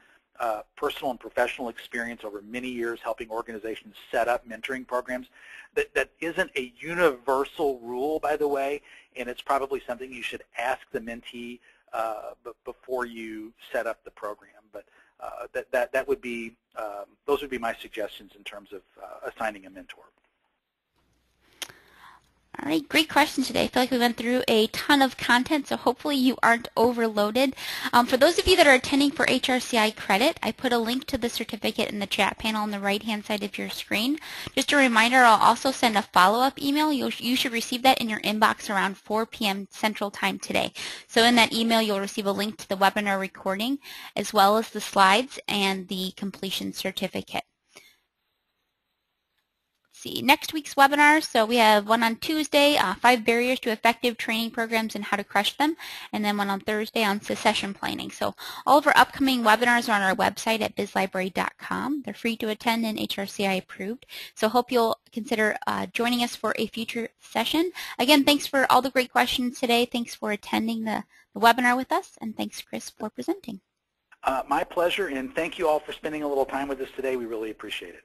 personal and professional experience over many years helping organizations set up mentoring programs. That isn't a universal rule, by the way, and it's probably something you should ask the mentee before you set up the program. But that would be those would be my suggestions in terms of assigning a mentor. All right, great question today. I feel like we went through a ton of content, so hopefully you aren't overloaded. For those of you that are attending for HRCI credit, I put a link to the certificate in the chat panel on the right-hand side of your screen. Just a reminder, I'll also send a follow-up email. You should receive that in your inbox around 4 p.m. Central Time today. So in that email, you'll receive a link to the webinar recording, as well as the slides and the completion certificate. See next week's webinar. So we have one on Tuesday, 5 barriers to effective training programs and how to crush them, and then one on Thursday on succession planning. So all of our upcoming webinars are on our website at bizlibrary.com. They're free to attend and HRCI approved. So hope you'll consider joining us for a future session. Again, thanks for all the great questions today. Thanks for attending the webinar with us, and thanks, Chris, for presenting. My pleasure, and thank you all for spending a little time with us today. We really appreciate it.